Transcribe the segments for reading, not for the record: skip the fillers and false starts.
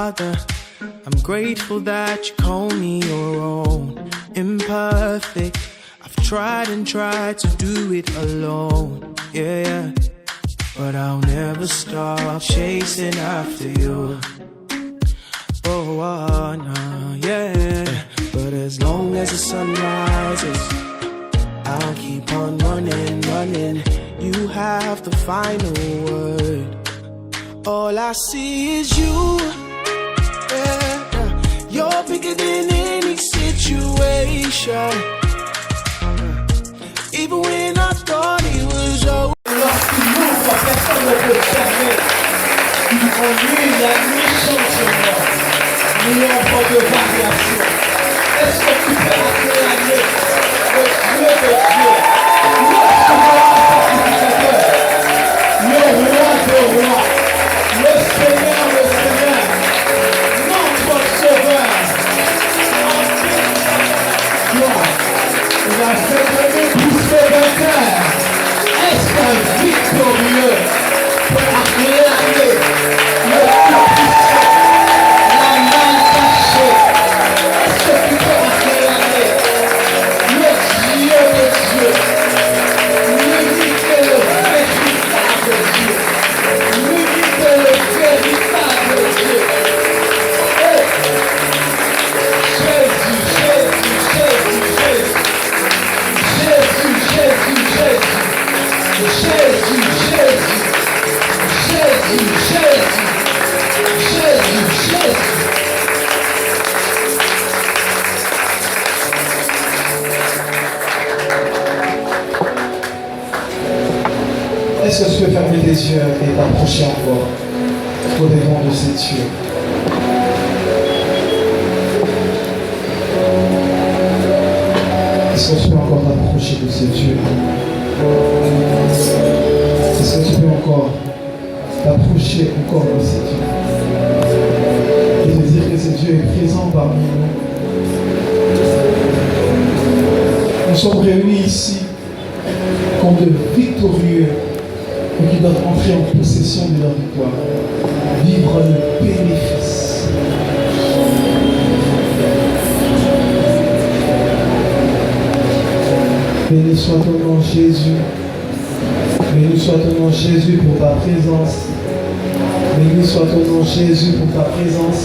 Father. I'm grateful that you call me your own. Imperfect, I've tried and tried to do it alone. Yeah, but I'll never stop chasing after you. Oh, no, yeah. But as long as the sun rises, I'll keep on running, running. You have the final word. All I see is you. Yeah. You're bigger than any situation. Even when I thought it was over. Lorsqu'il ouvre, personne ne peut fermer. En lui, la nuit changera. L'ombre de variation. Est-ce que tu peux acclamer le Dieu de Dieu, le roi de rois, le Seigneur, notre Sauveur. Il a fait venir pousser de terre. Est-ce qu'un victorieux peut acclamer le Tout-Puissant, la main cachée? Est-ce que tu peux acclamer le Dieu de Dieu, l'unique et le véritable Dieu, l'unique et le véritable Dieu? Oh, Jésus, Jésus, Jésus, Jésus. Jésus, Jésus, Jésus, Jésus, Jésus, Jésus, Jésus. Est-ce que tu peux fermer tes yeux et t'approcher encore au devant de ces dieux? Est-ce que tu peux encore t'approcher de ces dieux? Est-ce que tu peux encore t'approcher encore de ces dieux? Et te dire que ce Dieu est présent parmi nous. Nous sommes réunis ici comme de victorieux et qui doivent entrer en possession de leur victoire, vivre le bénéfice. Béni soit ton nom Jésus. Béni soit ton nom Jésus pour ta présence. Béni soit ton nom Jésus pour ta présence.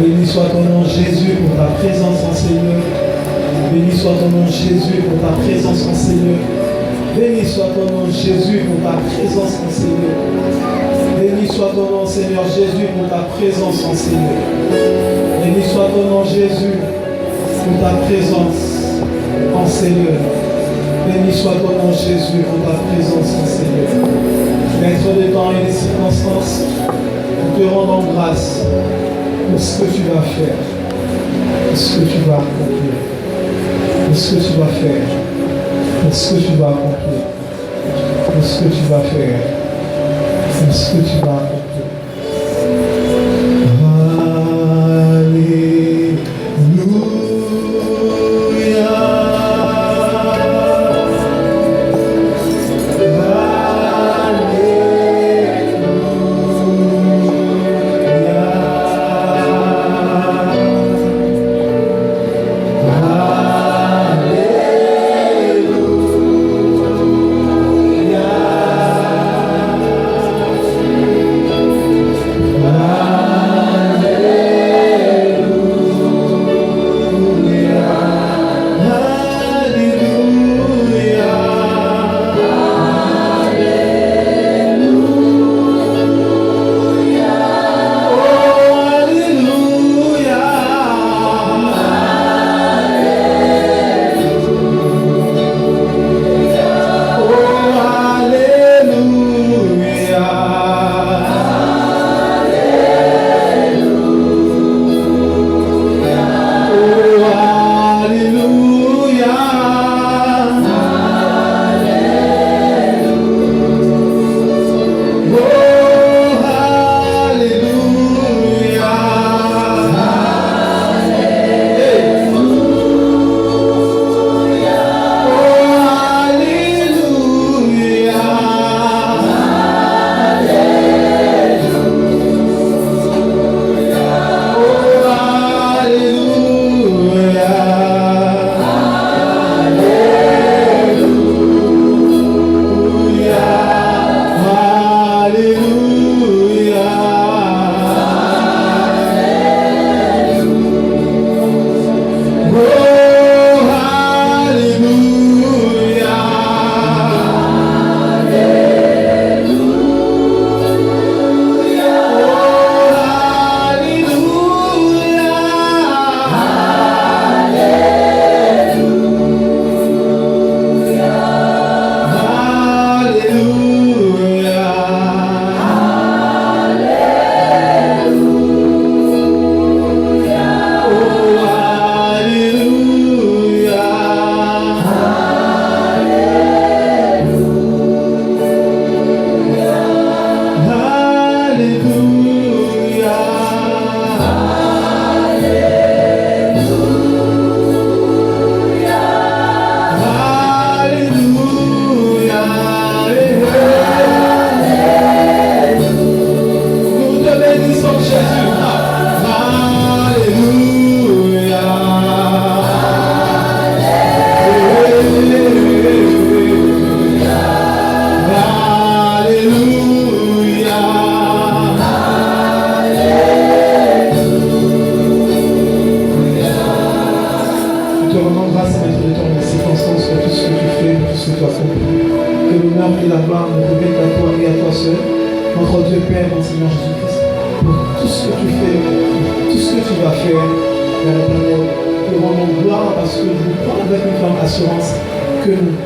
Béni soit ton nom Jésus pour ta présence en Seigneur. Béni soit ton nom Jésus pour ta présence en Seigneur. Béni soit ton nom Jésus pour ta présence en Seigneur. Béni soit ton nom Seigneur Jésus pour ta présence en Seigneur. Béni soit ton nom Jésus pour ta présence en Seigneur. Béni soit ton nom Jésus pour ta présence en Seigneur. Maître des temps et des circonstances, nous te rendons grâce pour ce que tu vas faire, pour ce que tu vas accomplir, pour ce que tu vas faire, pour ce que tu vas accomplir, pour ce que tu vas faire, pour ce que tu vas accomplir. gloire nous reviennent à toi et à toi seul. Notre Dieu Père, mon Seigneur Jésus-Christ, pour tout ce que tu fais, pour tout ce que tu vas faire, Père éternel, te rendons gloire parce que nous prends avec une ferme assurance que nous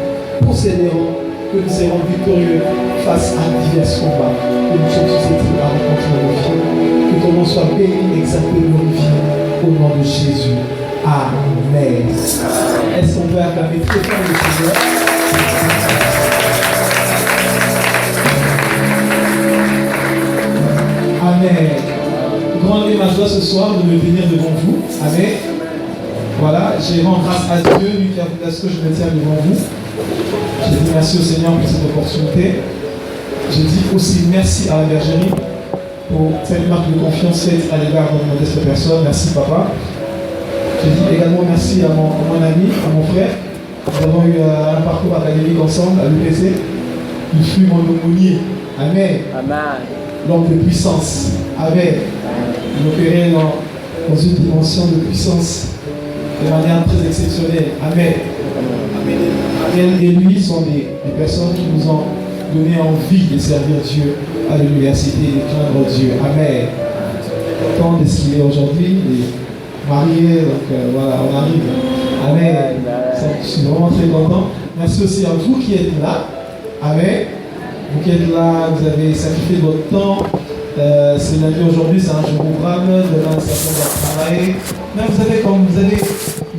posséderons, que nous serons victorieux face à divers combats que nous sommes susceptibles à rencontrer dans nos vies. Que ton nom soit béni, exalté, glorifié au nom de Jésus. Amen. Est-ce qu'on peut acclamer très fort le Seigneur? Amen. Grande est ma joie ce soir de me venir devant vous. Amen. Voilà, j'ai rendu grâce à Dieu, lui qui a voulu à ce que je me tienne devant vous. Je dis merci au Seigneur pour cette opportunité. Je dis aussi merci à la bergerie pour cette marque de confiance faite à l'égard de mon modeste personne. Merci papa. Je dis également merci à mon ami, à mon frère. Nous avons eu un parcours académique ensemble à l'UPC. Il fut mon aumônier. Amen. Amen. L'homme de puissance. Amen. Il opérait dans une dimension de puissance de manière très exceptionnelle. Amen. Amen. Et lui sont des personnes qui nous ont donné envie de servir Dieu à l'université et de craindre Dieu. Amen. Tant de ce qu'il est aujourd'hui, marié, donc voilà, on arrive. Amen. Je suis vraiment très content. Merci aussi à vous qui êtes là. Amen. Vous qui êtes là, vous avez sacrifié votre temps. C'est lundi aujourd'hui, c'est un jour ouvrable. Demain, certains doivent travailler. Mais vous avez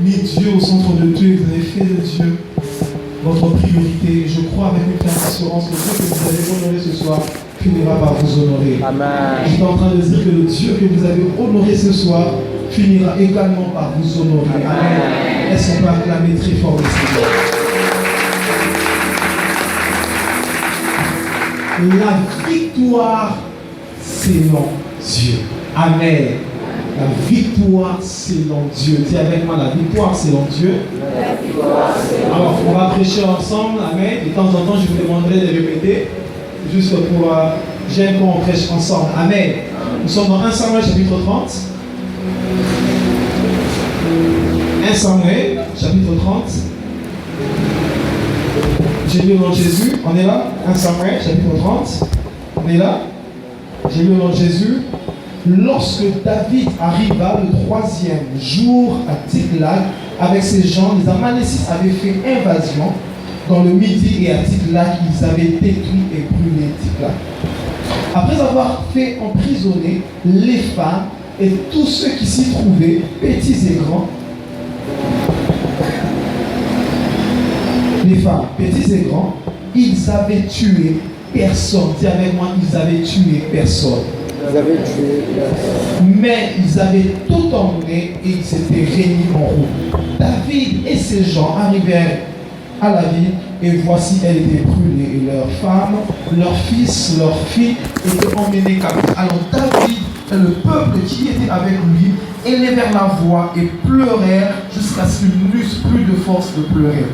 mis Dieu au centre de tout et vous avez fait de Dieu votre priorité. Je crois avec une pleine assurance que Dieu que vous allez honorer ce soir finira par vous honorer. Amen. Je suis en train de dire que le Dieu que vous avez honoré ce soir finira également par vous honorer. Amen. Est-ce qu'on peut acclamer très fort le Seigneur? La victoire, selon Dieu. Amen. La victoire selon Dieu. Dis avec moi, la victoire selon Dieu. Alors, on va prêcher ensemble. Amen. De temps en temps, je vous demanderai de répéter. Juste pour... j'aime qu'on prêche ensemble. Amen. Nous sommes dans 1 Samuel chapitre 30. 1 Samuel chapitre 30. J'ai lu au nom de Jésus. On est là. 1 Samuel chapitre 30. On est là. J'ai lu au nom de Jésus. Lorsque David arriva le 3e jour à Tiglag avec ses gens, les Amalécites avaient fait invasion dans le Midi et à Tiglag, ils avaient détruit et brûlé Tiglag. Après avoir fait emprisonner les femmes et tous ceux qui s'y trouvaient, petits et grands, les femmes, petits et grands, ils avaient tué personne. Dis avec moi, ils avaient tué personne. Mais ils avaient tout emmené et ils s'étaient réunis en route. David et ses gens arrivèrent à la ville et voici elle était brûlée et leurs femmes, leurs fils, leurs filles étaient emmenés captifs. Alors David et le peuple qui était avec lui élevèrent la voix et pleurèrent jusqu'à ce qu'ils n'eussent plus de force de pleurer.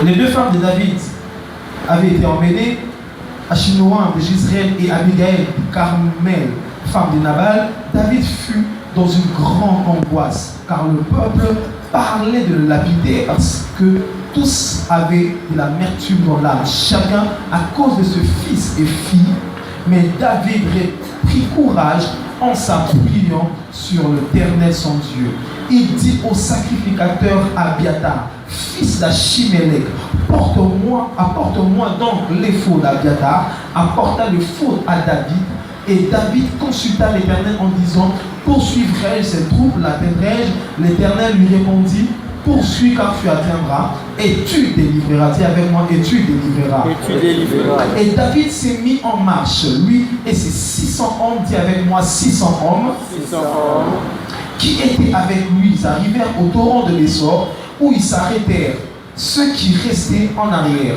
Les deux femmes de David avaient été emmenées, Achinoam de Jezreel et Abigail de Carmel, femme de Nabal. David fut dans une grande angoisse, car le peuple parlait de le lapider parce que tous avaient de l'amertume dans l'âme, chacun à cause de ce fils et fille. Mais David prit courage en s'appuyant sur l'Éternel son Dieu. Il dit au sacrificateur Abiatar, fils d'Achimélec, apporte-moi donc l'éphod d'Abiatar, apporta l'éphod à David, et David consulta l'Éternel en disant, poursuivrai-je ces troupes, l'atteindrai-je? L'Éternel lui répondit, poursuis car tu atteindras, et tu délivreras. Dis avec moi, et tu délivreras. Et tu délivreras. Et David s'est mis en marche, lui et ses 600 hommes, dis avec moi 600 hommes, 600 hommes, qui étaient avec lui. Ils arrivèrent au torrent de l'Essor, où ils s'arrêtèrent, ceux qui restaient en arrière.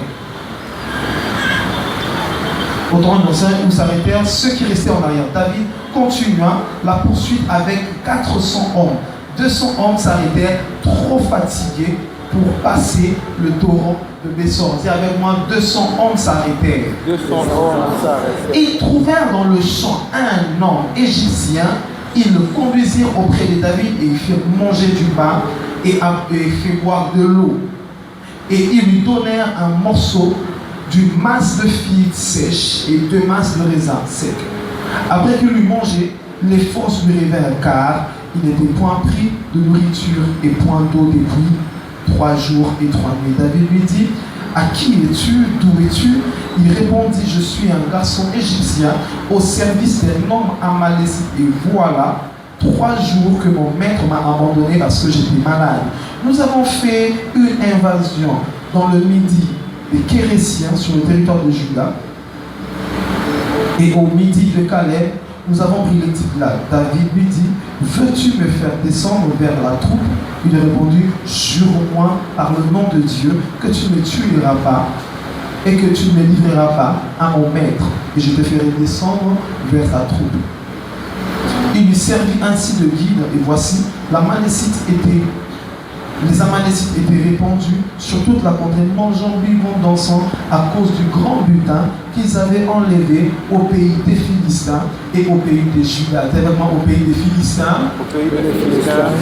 Au torrent de l'Essor, où s'arrêtèrent ceux qui restaient en arrière. David continua la poursuite avec 400 hommes. 200 hommes s'arrêtèrent, trop fatigués pour passer le torrent de Bessor. Dis avec moi, 200 hommes s'arrêtèrent. 200 hommes s'arrêtèrent. Ils trouvèrent dans le champ un homme égyptien. Ils le conduisirent auprès de David et ils firent manger du pain et firent boire de l'eau. Et ils lui donnèrent un morceau d'une masse de figues sèches et 2 masses de raisins secs. Après qu'il eut mangé, les forces lui révélèrent, car il n'était point pris de nourriture et point d'eau depuis 3 jours et 3 nuits. David lui dit: à qui es-tu? D'où es-tu? Il répondit: je suis un garçon égyptien au service d'un homme amalécite. Et voilà 3 jours que mon maître m'a abandonné parce que j'étais malade. Nous avons fait une invasion dans le midi des Kérésiens sur le territoire de Juda. Et au midi de Caleb, nous avons pris le Tiglath. David lui dit: veux-tu me faire descendre vers la troupe? Il a répondu: jure-moi par le nom de Dieu que tu ne tueras pas et que tu ne me livreras pas à mon maître, et je te ferai descendre vers ta troupe. Il lui servit ainsi de guide, et voici, les Amalécites étaient répandus sur toute la contrée, mangeant, buvant, dansant à cause du grand butin qu'ils avaient enlevé au pays des Philistins et au pays de Juda. Tellement au pays des Philistins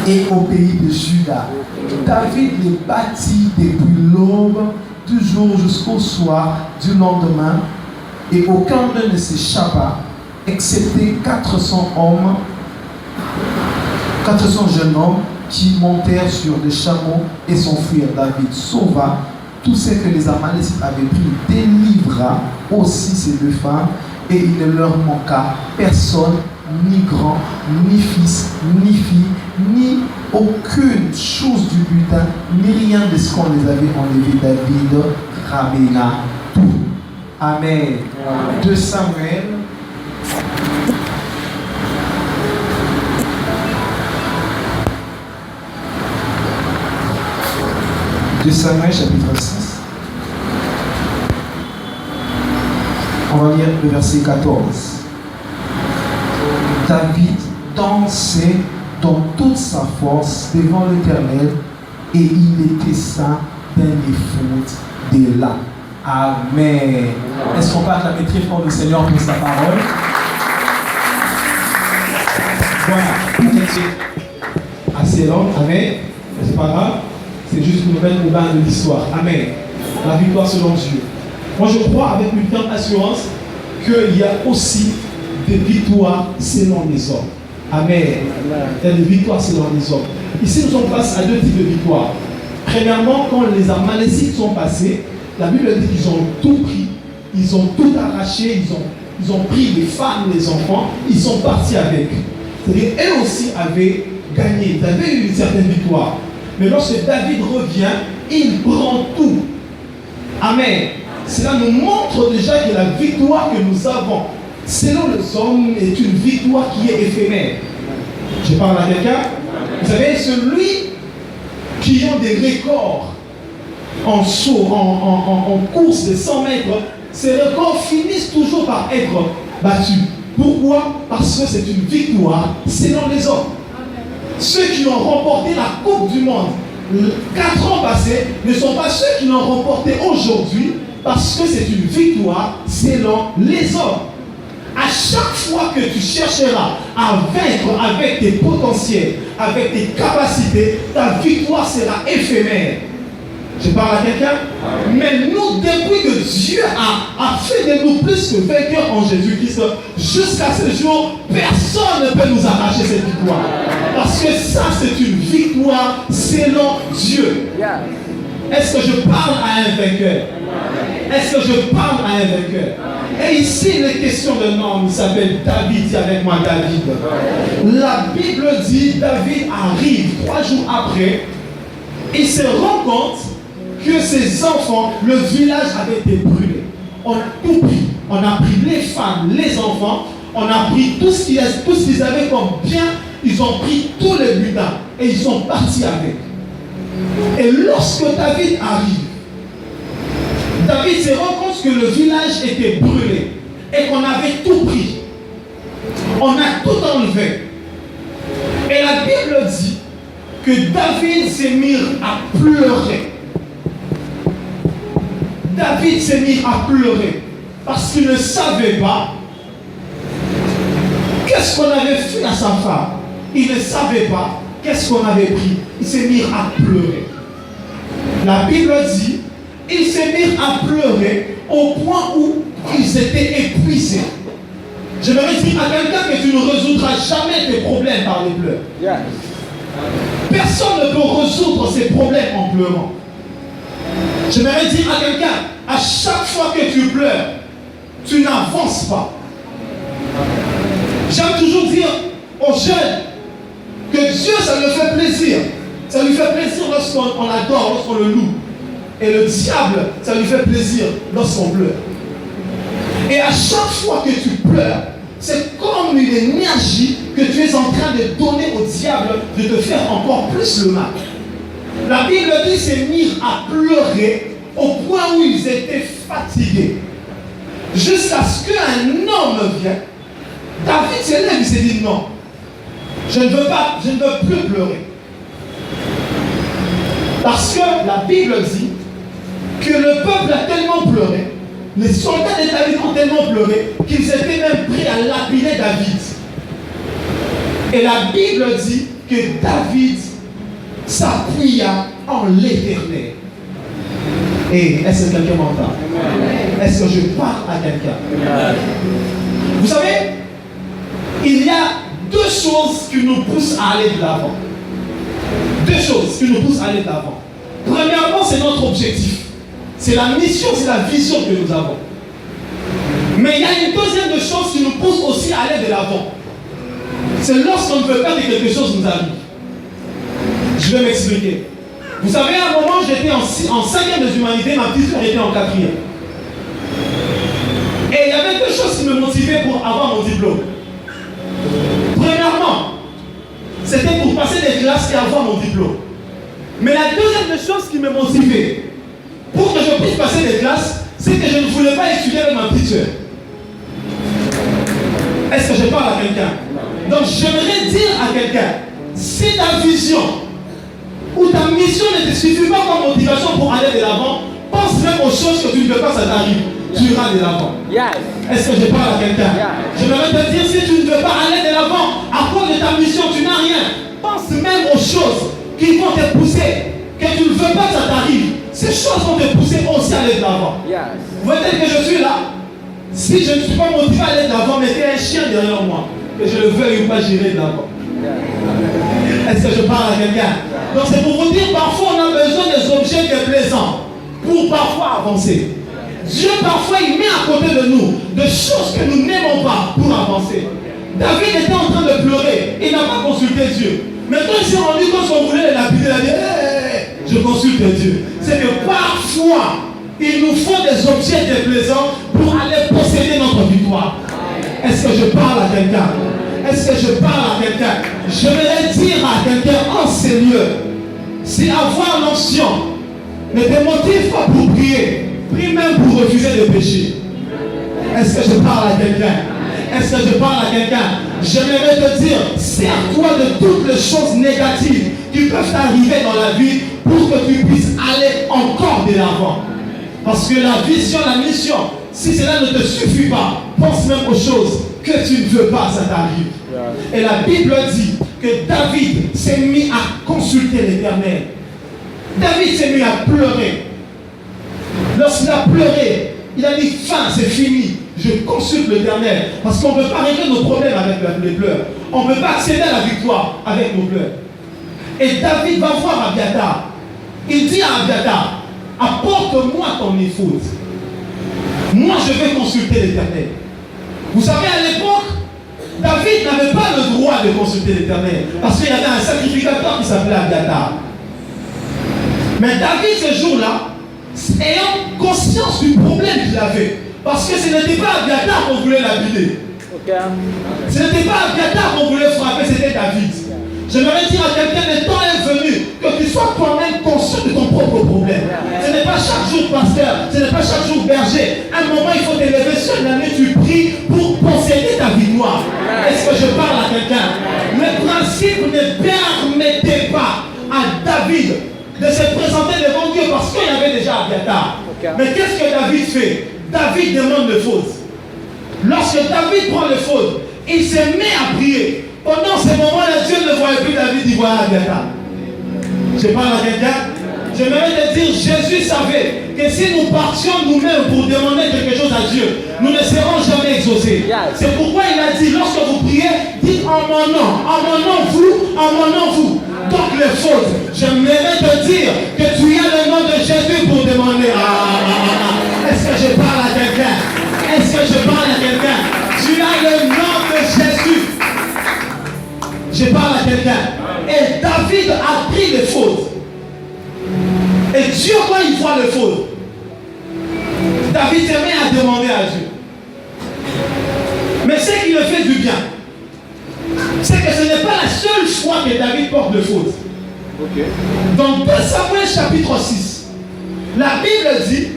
et au pays de Juda. David les bâtit depuis l'aube du jour jusqu'au soir du lendemain, et aucun d'eux ne s'échappa, excepté 400 jeunes hommes qui montèrent sur des chameaux et s'enfuirent. David sauva tout ce que les Amalécites avaient pris, délivra aussi ces 2 femmes, et il ne leur manqua personne, ni grand, ni fils, ni fille, ni aucune chose du butin, ni rien de ce qu'on les avait enlevé. David ramena tout. Amen. 2 Samuel. De Samuel chapitre 6. On va lire le verset 14. David dansait dans toute sa force devant l'Éternel, et il était saint d'un éphod de là. Amen. Est-ce qu'on peut acclamer très fort le Seigneur pour sa parole? Voilà, c'est assez long. Amen. C'est pas grave. C'est juste pour nous mettre au bain de l'histoire. Amen. La victoire selon Dieu. Moi, je crois avec une grande assurance qu'il y a aussi des victoires selon les hommes. Amen. Il y a des victoires selon les hommes. Ici, nous sommes face à 2 types de victoires. Premièrement, quand les Amalécites sont passés, la Bible dit qu'ils ont tout pris, ils ont tout arraché, ils ont pris les femmes, les enfants, ils sont partis avec. C'est-à-dire, eux aussi avaient gagné, ils avaient eu une certaine victoire. Mais lorsque David revient, il prend tout. Amen. Cela nous montre déjà que la victoire que nous avons, selon les hommes, est une victoire qui est éphémère. Je parle à quelqu'un. Vous savez, celui qui a des records en saut, en course de 100 mètres, ces records finissent toujours par être battus. Pourquoi? Parce que c'est une victoire selon les hommes. Ceux qui ont remporté la Coupe du Monde 4 ans passés ne sont pas ceux qui l'ont remporté aujourd'hui, parce que c'est une victoire selon les hommes. À chaque fois que tu chercheras à vaincre avec tes potentiels, avec tes capacités, ta victoire sera éphémère. Je parle à quelqu'un? Mais nous, depuis que Dieu a fait de nous plus que vainqueurs en Jésus-Christ, jusqu'à ce jour, personne ne peut nous arracher cette victoire. Parce que ça, c'est une victoire selon Dieu. Est-ce que je parle à un vainqueur? Est-ce que je parle à un vainqueur? Et ici, il est question d'un homme, il s'appelle David. Dis avec moi David. La Bible dit, David arrive 3 jours après, il se rend compte que ses enfants, le village avait été brûlé. On a tout pris. On a pris les femmes, les enfants, on a pris tout ce qu'ils avaient comme bien, ils ont pris tous les butins et ils sont partis avec. Et lorsque David arrive, David se rend compte que le village était brûlé et qu'on avait tout pris. On a tout enlevé. Et la Bible dit que David s'est mis à pleurer. David s'est mis à pleurer parce qu'il ne savait pas qu'est-ce qu'on avait fait à sa femme. Il ne savait pas qu'est-ce qu'on avait pris. Il s'est mis à pleurer. La Bible dit, il s'est mis à pleurer au point où ils étaient épuisés. J'aimerais dire à quelqu'un que tu ne résoudras jamais tes problèmes par les pleurs. Yes. Personne ne peut résoudre ses problèmes en pleurant. J'aimerais dire à quelqu'un, à chaque fois que tu pleures, tu n'avances pas. J'aime toujours dire aux jeunes que Dieu, ça lui fait plaisir. Ça lui fait plaisir lorsqu'on l'adore, lorsqu'on le loue. Et le diable, ça lui fait plaisir lorsqu'on pleure. Et à chaque fois que tu pleures, c'est comme une énergie que tu es en train de donner au diable de te faire encore plus le mal. La Bible dit s'est mis à pleurer au point où ils étaient fatigués. Jusqu'à ce qu'un homme vienne. David s'est levé, il s'est dit non. Je ne veux plus pleurer. Parce que la Bible dit que le peuple a tellement pleuré, les soldats de David ont tellement pleuré qu'ils étaient même prêts à lapider David. Et la Bible dit que David s'appuya en l'Éternel. Et est-ce que quelqu'un m'entend? Est-ce que je parle à quelqu'un? Vous savez, il y a deux choses qui nous poussent à aller de l'avant. Deux choses qui nous poussent à aller de l'avant. Premièrement, c'est notre objectif. C'est la mission, c'est la vision que nous avons. Mais il y a une deuxième chose qui nous pousse aussi à aller de l'avant. C'est lorsqu'on ne veut pas que quelque chose nous arrive. Je vais m'expliquer. Vous savez, à un moment, j'étais en 5e des humanités, ma petite sœur était en 4e. Et il y avait deux choses qui me motivaient pour avoir mon diplôme. Premièrement, c'était pour passer des classes et avoir mon diplôme. Mais la deuxième des choses qui me motivait pour que je puisse passer des classes, c'est que je ne voulais pas étudier avec ma petite sœur. Est-ce que je parle à quelqu'un? Donc j'aimerais dire à quelqu'un, si ta vision ou ta mission ne te suffit pas comme motivation pour aller de l'avant, pense même aux choses que tu ne veux pas, ça t'arrive. Tu iras de l'avant. Yes. Est-ce que je parle à quelqu'un? J'aimerais te dire, si tu ne veux pas aller de l'avant, à cause de ta mission, tu n'as rien. Pense même aux choses qui vont te pousser, que tu ne veux pas que ça t'arrive. Ces choses vont te pousser aussi à aller de l'avant. Yes. Vous voyez que je suis là. Si je ne suis pas motivé à aller de l'avant, mettez un chien derrière moi. Que je le veuille ou pas, j'irai de l'avant. Est-ce que je parle à quelqu'un? Donc c'est pour vous dire, parfois on a besoin des objets déplaisants pour parfois avancer. Dieu parfois il met à côté de nous des choses que nous n'aimons pas pour avancer. David était en train de pleurer, il n'a pas consulté Dieu. Mais quand il s'est rendu compte qu'on voulait le lapider, il a dit hey, je consulte Dieu. C'est que parfois il nous faut des objets déplaisants pour aller posséder notre victoire. Est-ce que je parle à quelqu'un? Est-ce que je parle à quelqu'un? Je vais dire à quelqu'un en ces lieux, si avoir l'onction ne te motive pas pour prier, prie même pour refuser de pécher. Est-ce que je parle à quelqu'un? Est-ce que je parle à quelqu'un? J'aimerais te dire, sers-toi de toutes les choses négatives qui peuvent t'arriver dans la vie pour que tu puisses aller encore de l'avant. Parce que la vision, la mission, si cela ne te suffit pas, pense même aux choses que tu ne veux pas, ça t'arrive. Et la Bible dit que David s'est mis à consulter l'Éternel. David s'est mis à pleurer. Lorsqu'il a pleuré, il a dit fin, c'est fini. Je consulte l'Éternel. Parce qu'on ne peut pas régler nos problèmes avec les pleurs. On ne peut pas accéder à la victoire avec nos pleurs. Et David va voir Abiathar. Il dit à Abiathar, apporte-moi ton épouse. Moi, je vais consulter l'Éternel. Vous savez, à l'époque, David n'avait pas le droit de consulter l'Éternel. Parce qu'il y avait un sacrificateur qui s'appelait Abiathar. Mais David, ce jour-là, ayant conscience du problème qu'il avait, parce que ce n'était pas Abiathar qu'on voulait lapider. Okay. Ce n'était pas Abiathar qu'on voulait frapper, c'était David. J'aimerais dire à quelqu'un, le temps est venu que tu sois toi-même conscient de ton propre problème. Ce n'est pas chaque jour pasteur, ce n'est pas chaque jour berger. À un moment, il faut t'élever sur la nuit, tu pries pour posséder ta victoire. Est-ce que je parle à quelqu'un? Le principe ne permettait pas à David de se présenter devant Dieu parce qu'il y avait déjà Abiathar. Okay. Mais qu'est-ce que David fait? David demande le faute. Lorsque David prend le faute, il se met à prier. Pendant ce moment-là, Dieu ne voyait plus David, il voyait Abiathar. Je parle à quelqu'un. J'aimerais te dire, Jésus savait que si nous partions nous-mêmes pour demander quelque chose à Dieu, nous ne serons jamais exaucés. C'est pourquoi il a dit, lorsque vous priez, dites en mon nom vous. Donc les fautes, j'aimerais te dire que tu as le nom de Jésus pour demander. Est-ce que je parle à quelqu'un? Est-ce que je parle à quelqu'un? Tu as le nom de Jésus. Je parle à quelqu'un. Et David a pris les fautes. Et Dieu, quand il voit les fautes, David se met à demander à Dieu. Mais ce qui le fait du bien, c'est que ce n'est pas la seule fois que David porte de faute. Dans 2 Samuel chapitre 6, la Bible dit,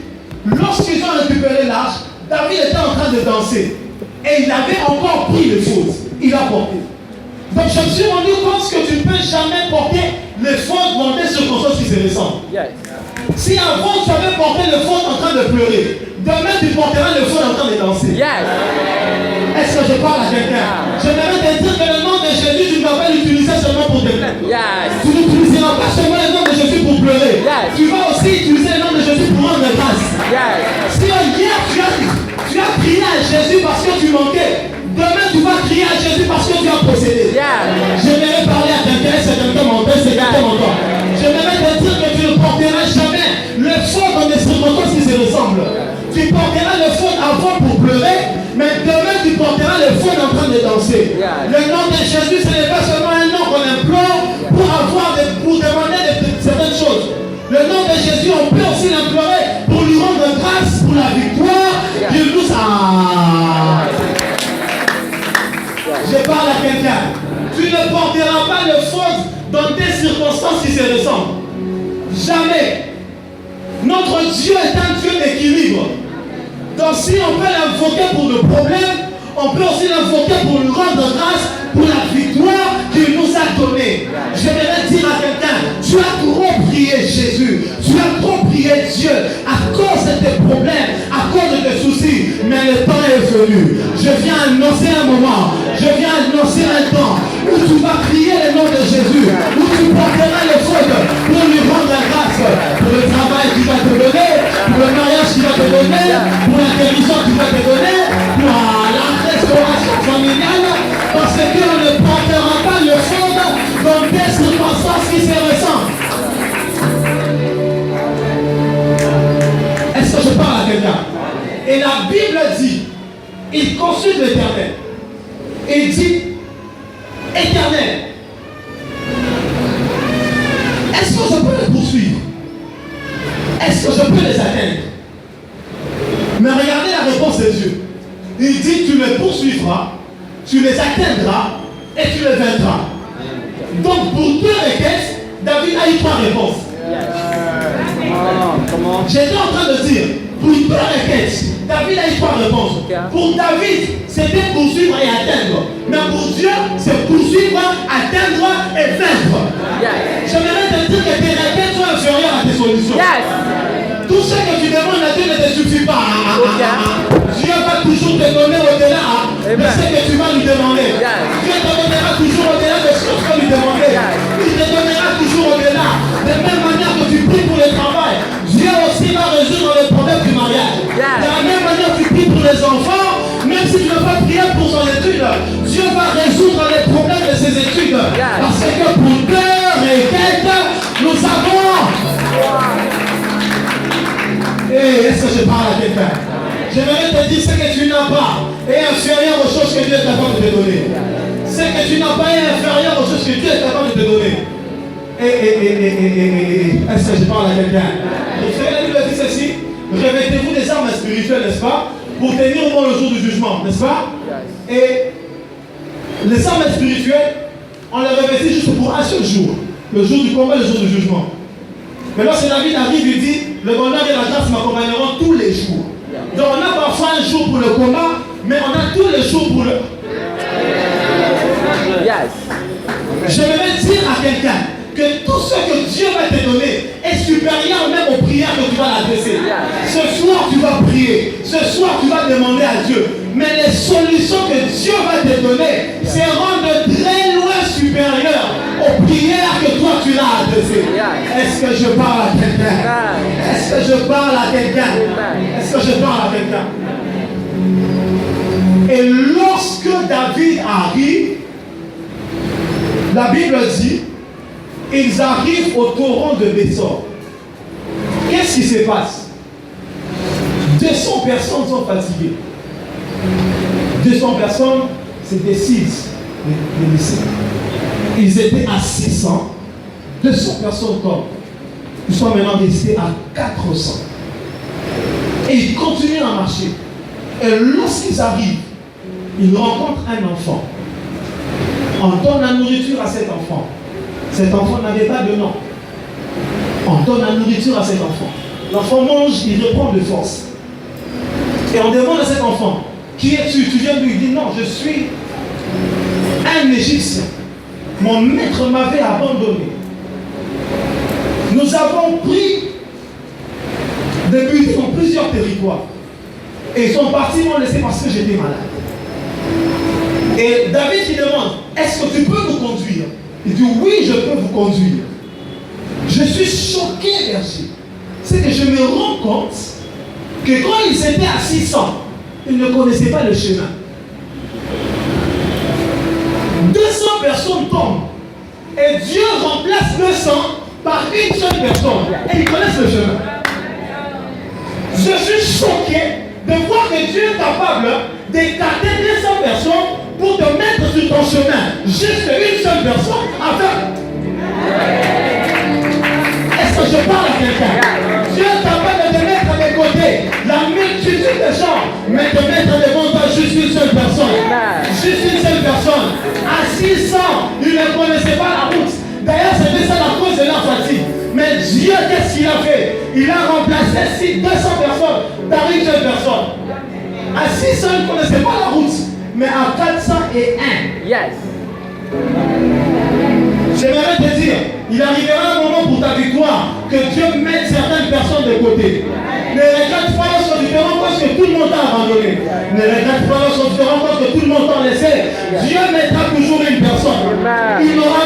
lorsqu'ils ont récupéré l'arche, David était en train de danser. Et il avait encore pris les fautes. Il a porté. Donc je me suis rendu compte que tu ne peux jamais porter les fautes dans des circonstances qui se ressemblent. Si avant tu avais porté le faute en train de pleurer, demain tu porteras le faute en train de danser. Est-ce que je parle à quelqu'un? Je voudrais te dire que le nom de Jésus, tu ne vas pas l'utiliser seulement pour te plaindre. Tu n'utiliseras pas seulement le nom de Jésus pour pleurer. Tu vas aussi utiliser le nom de Jésus pour rendre grâce. Si hier tu as crié à Jésus parce que tu manquais, demain tu vas crier à Jésus parce que tu as possédé. Je vais parler à quelqu'un, c'est quelqu'un m'entend, c'est quelqu'un m'entend. Je vais te dire que tu ne porteras jamais le faute dans des circonstances qui se ressemblent. Tu porteras le faute avant pour pleurer, mais demain tu porteras le faute en train de danser. Le nom de Jésus, ce n'est pas seulement un nom qu'on implore pour demander certaines choses. Le nom de Jésus, on peut aussi l'implorer pour lui rendre grâce pour la victoire qu'il nous a. Je parle à quelqu'un. Tu ne porteras pas le faute dans des circonstances qui se ressemblent. Jamais. Notre Dieu est un Dieu d'équilibre. Donc si on peut l'invoquer pour le problème, on peut aussi l'invoquer pour lui rendre grâce pour la victoire qu'il nous a donnée. Je voudrais dire à quelqu'un, tu as trop prié Jésus, tu as trop prié Dieu à cause de tes problèmes, à cause de tes soucis, mais le temps est venu. Je viens annoncer un moment, je viens annoncer un temps où tu vas prier le nom de Jésus, où tu porteras le faute pour lui rendre grâce pour le travail qu'il va te donner, pour le mariage qu'il va te donner, pour la guérison qu'il va te donner, pour la restauration familiale, parce qu'on ne portera pas le faute dans des circonstances qui se ressemblent. Est-ce que je parle à quelqu'un? Et la Bible dit, il consulte l'Éternel. Il dit, Éternel, est-ce que je peux les poursuivre? Est-ce que je peux les atteindre? Mais regardez la réponse de Dieu. Il dit, tu les poursuivras, tu les atteindras et tu les vaincras. Donc pour 2 requêtes, David a eu 3 réponses. J'étais en train de dire, pour 2 requêtes, David a eu 3 réponses. Pour David, c'était poursuivre et atteindre. Mais pour Dieu, c'est poursuivre, atteindre et vaincre. J'aimerais te dire que tes requêtes sont inférieures à tes solutions. Tout ce que tu demandes à Dieu ne te suffit pas. Dieu va toujours te donner au-delà de ce que tu vas lui demander. Dieu te donnera toujours au-delà de ce que tu vas lui demander. Il te donnera toujours au-delà. De la même manière que tu pries pour le travail, Dieu aussi va résoudre les problèmes du mariage. De la même manière que tu pries pour les enfants, même si tu ne veux pas prier pour son étude, Dieu va résoudre les problèmes de ses études. Parce que pour 2 requêtes, nous avons... Hey, est-ce que je parle à quelqu'un? J'aimerais te dire ce que tu n'as pas est inférieur aux choses que Dieu est capable de te donner. Ce que tu n'as pas est inférieur aux choses que Dieu est capable de te donner. Est-ce que je parle à quelqu'un? La Bible dit ceci, revêtez-vous des armes spirituelles, n'est-ce pas? Pour tenir au moins le jour du jugement, n'est-ce pas? Et les armes spirituelles, on les revêtit juste pour un seul jour. Le jour du combat, le jour du jugement. Mais lorsque David arrive, il dit, le bonheur et la grâce m'accompagneront tous les jours. Donc on a parfois un jour pour le combat, mais on a tous les jours pour le... Je vais dire à quelqu'un que tout ce que Dieu va te donner est supérieur même aux prières que tu vas l'adresser. Ce soir tu vas prier, ce soir tu vas demander à Dieu, mais les solutions que Dieu va te donner seront de très loin supérieures aux prières que toi tu l'as de Dieu. Est-ce que je parle à quelqu'un? Est-ce que je parle à quelqu'un? Est-ce que je parle à quelqu'un? Et lorsque David arrive, la Bible dit, ils arrivent au torrent de Bessor. Qu'est-ce qui se passe? 200 personnes sont fatiguées. 200 personnes, c'était 6. Ils étaient à 600. 200 personnes tombent. Ils sont maintenant restés à 400. Et ils continuent à marcher. Et lorsqu'ils arrivent, ils rencontrent un enfant. On donne la nourriture à cet enfant. Cet enfant n'avait pas de nom. On donne la nourriture à cet enfant. L'enfant mange, il reprend de force. Et on demande à cet enfant, qui es-tu? Tu viens de lui dire, non, je suis un Égyptien. Mon maître m'avait abandonné. Nous avons pris des buts dans plusieurs territoires. Et ils sont partis m'ont laissé parce que j'étais malade. Et David qui demande, est-ce que tu peux nous conduire? Il dit, oui, je peux vous conduire. Je suis choqué, berger. C'est que je me rends compte que quand ils étaient à 600, ils ne connaissaient pas le chemin. 200 personnes tombent. Et Dieu remplace 200 par une seule personne. Et ils connaissent le chemin. Je suis choqué de voir que Dieu est capable d'écarter 200 personnes pour te mettre sur ton chemin. Juste une seule personne avec. Est-ce que je parle à quelqu'un? Dieu est capable de te mettre à mes côtés, la multitude de gens, mais de mettre devant toi juste une seule personne. Juste une seule personne. À 600, ils ne connaissaient pas la route. D'ailleurs, c'était ça la cause de leur fatigue. Mais Dieu, qu'est-ce qu'il a fait? Il a remplacé 200 personnes par une seule personne. À 600, ils ne connaissaient pas la route. Mais à 401. Yes. J'aimerais te dire, il arrivera un moment pour ta victoire que Dieu mette certaines personnes de côté. Ne regrette pas lorsque tu te rends compte que tout le monde t'a abandonné. Ne regrette pas lorsque tu te rends compte que tout le monde t'a laissé. Dieu mettra toujours une personne. Il n'aura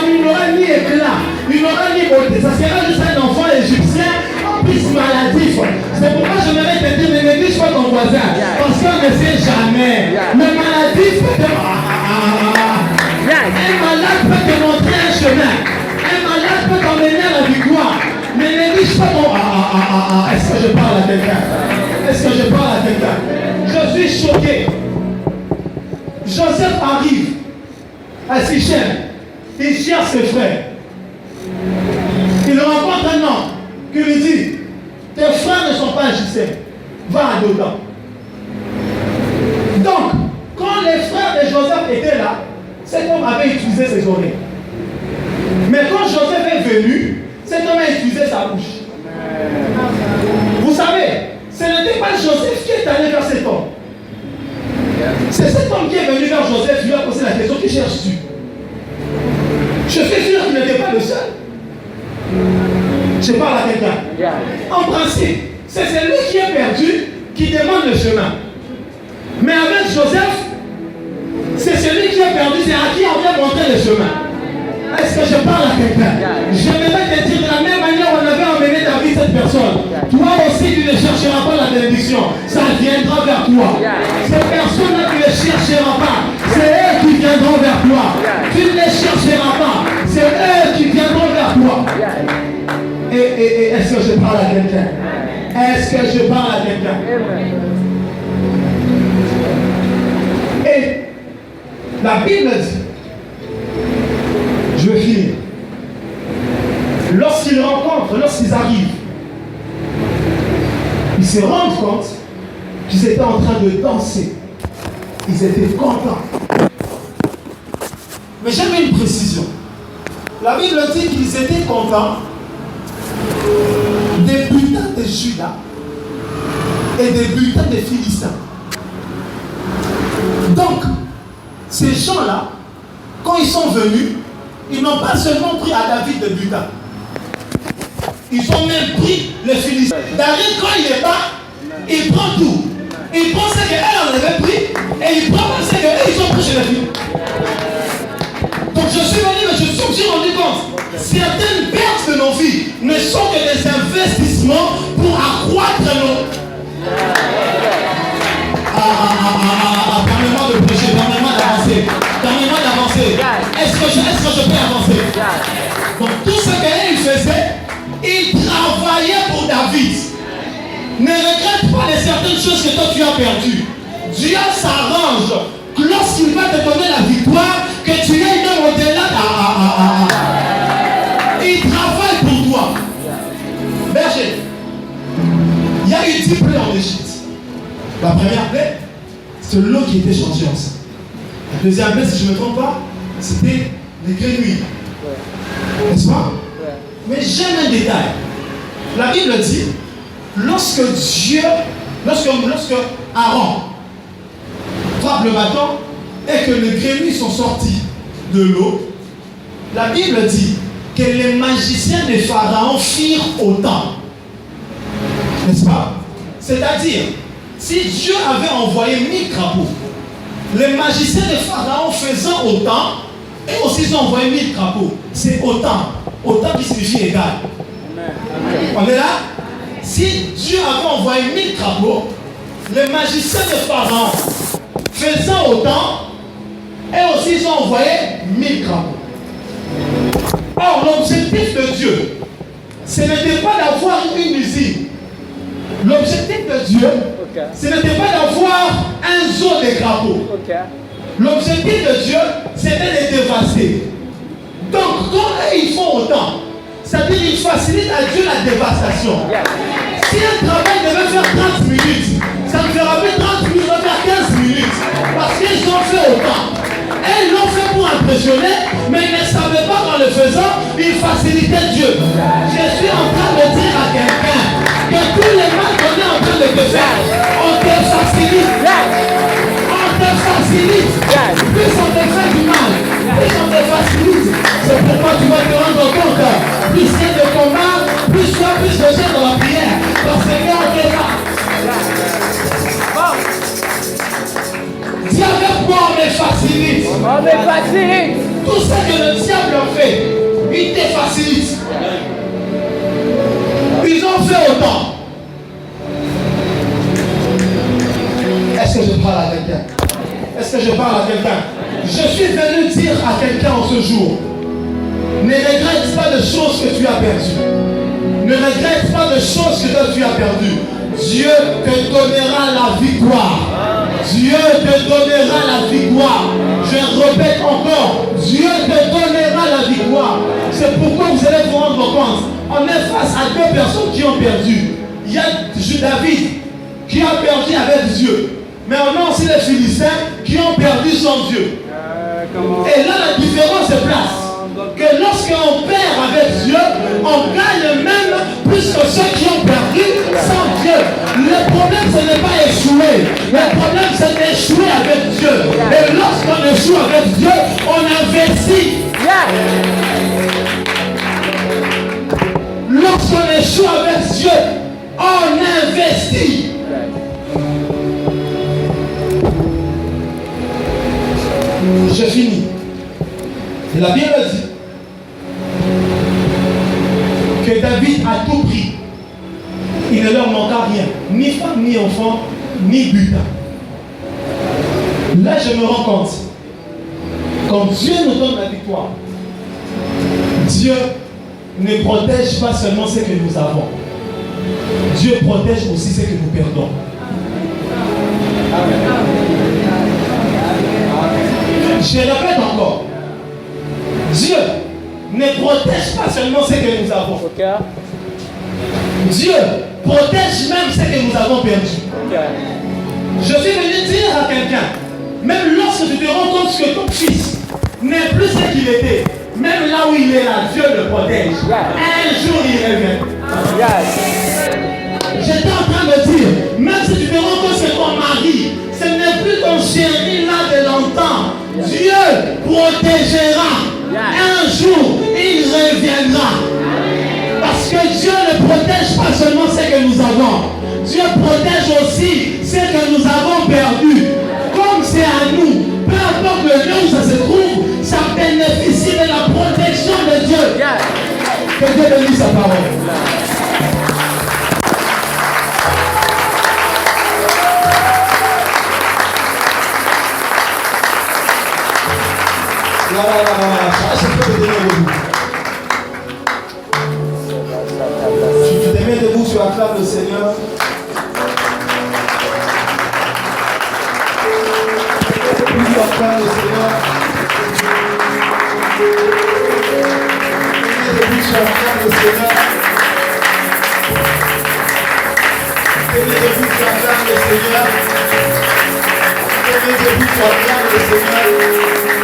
ni éclat, il n'aura ni beauté. Ça sera juste un enfant égyptien, en plus maladif. C'est pourquoi je me te dire, ne néglige pas ton voisin. Parce qu'on ne sait jamais. Le maladif peut te... Un malade peut te montrer un chemin. Un malade peut t'emmener à la victoire. Ne néglige pas ton... Est-ce que je parle à quelqu'un? Est-ce que je parle à quelqu'un? Je suis choqué. Joseph arrive à Sichem. Il cherche ses frères. Il rencontre un homme qui lui dit, tes frères ne sont pas égyptiens. Va à Dothan. Donc, quand les frères de Joseph étaient là, cet homme avait utilisé ses oreilles. Mais quand Joseph est venu, cet homme a utilisé sa bouche. Vous savez, ce n'était pas Joseph qui est allé vers cet homme. C'est cet homme qui est venu vers Joseph, lui a posé la question, qui cherches-tu? Je suis sûr qu'il n'était pas le seul. Je parle à quelqu'un. En principe, c'est celui qui est perdu qui demande le chemin. Mais avec Joseph, c'est celui qui est perdu, c'est à qui on vient montrer le chemin. Est-ce que je parle à quelqu'un? J'aimerais te dire de la même manière on avait emmené David cette personne. Toi aussi tu ne chercheras pas la bénédiction. Ça viendra vers toi. Ces personnes-là tu ne les chercheras pas. C'est eux qui viendront vers toi. Tu ne les chercheras pas. C'est eux qui viendront vers toi. Et est-ce que je parle à quelqu'un? Est-ce que je parle à quelqu'un? Et la Bible dit, je vais finir. Lorsqu'ils rencontrent, lorsqu'ils arrivent, ils se rendent compte qu'ils étaient en train de danser. Ils étaient contents. Mais j'avais une précision. La Bible dit qu'ils étaient contents des butins de Juda et des butins des Philistins. Donc, ces gens-là, quand ils sont venus, ils n'ont pas seulement pris à David de butin. Ils ont même pris les Philistins. David, quand il est bas, il prend tout. Il prend ce qu'elle en avait pris et il prend ce qu'ils ont pris chez les filles. Donc je suis venu, mais je me suis rendu compte. Certaines pertes investissement pour accroître nos... Permets-moi de prêcher, permets-moi d'avancer. Est-ce que je peux avancer? Donc tout ce qu'il faisait, il travaillait pour David. Ne regrette pas les certaines choses que toi tu as perdues. Dieu s'arrange lorsqu'il va te donner la victoire, que tu aies même au-delà. Il travaille pour toi. Berger, il y a eu 10 plaies en Égypte. La première plaie, c'est l'eau qui était changée en sang. La deuxième plaie, si je ne me trompe pas, c'était les grenouilles. N'est-ce pas? Mais j'aime un détail. La Bible dit, lorsque Aaron frappe le bâton et que les grenouilles sont sorties de l'eau, la Bible dit que les magiciens de Pharaon firent autant. N'est-ce pas? C'est-à-dire, si Dieu avait envoyé 1000 crapauds, les magiciens de Pharaon faisant autant, et aussi ils ont envoyé 1000 crapauds, c'est autant. Autant qui signifie égal. On est là? Si Dieu avait envoyé 1000 crapauds, les magiciens de Pharaon faisant autant, et aussi ils ont envoyé 1000 crapauds. Or, l'objectif de Dieu, ce n'était pas d'avoir une usine. L'objectif de Dieu, ce n'était pas d'avoir un zoo de crapauds. L'objectif de Dieu, c'était de dévaster. Donc, quand ils font autant, c'est-à-dire qu'ils facilitent à Dieu la dévastation. Si un travail devait faire 30 minutes, ça ne fera plus 30 minutes, ça va faire 15 minutes. Parce qu'ils ont fait autant. Et ils l'ont fait pour impressionner, mais ils ne savaient pas qu'en le faisant, ils facilitaient Dieu. Je suis en train de dire à quelqu'un que tous les mal qu'on est en train de te faire, on te facilite. On te facilite. Plus on te fait du mal, plus on te facilite. C'est pourquoi tu vas te rendre compte. Plus il y a de combat, plus tu as plus de gens dans la prière. Parce que on te va. Dis avec moi, on me facilite. On me facilite. Tout ce que le diable a fait, il te facilite. Ils ont fait autant. Est-ce que je parle à quelqu'un? Est-ce que je parle à quelqu'un? Je suis venu dire à quelqu'un en ce jour, ne regrette pas de choses que tu as perdues. Ne regrette pas de choses que tu as perdues. Dieu te donnera la victoire. Dieu te donnera la victoire. Je répète encore, Dieu te donnera la victoire. C'est pourquoi vous allez vous rendre compte. On est face à deux personnes qui ont perdu. Il y a David qui a perdu avec Dieu. Mais on a aussi les Philistins qui ont perdu sans Dieu. Et là, la différence se place. Que lorsqu'on perd avec Dieu, on gagne même plus que ceux qui ont perdu sans Dieu. Le problème, ce n'est pas échouer. Le problème, c'est d'échouer avec Dieu. Et lorsqu'on échoue avec Dieu, on investit. Lorsqu'on échoue avec Dieu, on investit. Je finis. Et la Bible dit que David a tout pris. Il ne leur manqua rien. Ni femme, ni enfant, ni butin. Là, je me rends compte. Quand Dieu nous donne la victoire, Dieu ne protège pas seulement ce que nous avons. Dieu protège aussi ce que nous perdons. Je répète encore. Dieu ne protège pas seulement ce que nous avons. Dieu protège même ce que nous avons perdu. Je suis venu dire à quelqu'un, même lorsque tu te rends compte que ton fils n'est plus ce qu'il était, même là où il est là, Dieu le protège. Un jour il revient. J'étais en train de dire, même si tu te rends compte que ton mari, ce n'est plus ton chéri là de longtemps, Dieu protégera. Un jour, il reviendra. Parce que Dieu ne protège pas seulement ce que nous avons. Dieu protège aussi ce que nous avons perdu. Comme c'est à nous, peu importe le lieu où ça se trouve, ça bénéficie de la protection de Dieu. Que Dieu bénisse sa parole. tu acclames le Seigneur. Tenez debout, tu acclames le Seigneur. Tenez debout, tu acclames le Seigneur.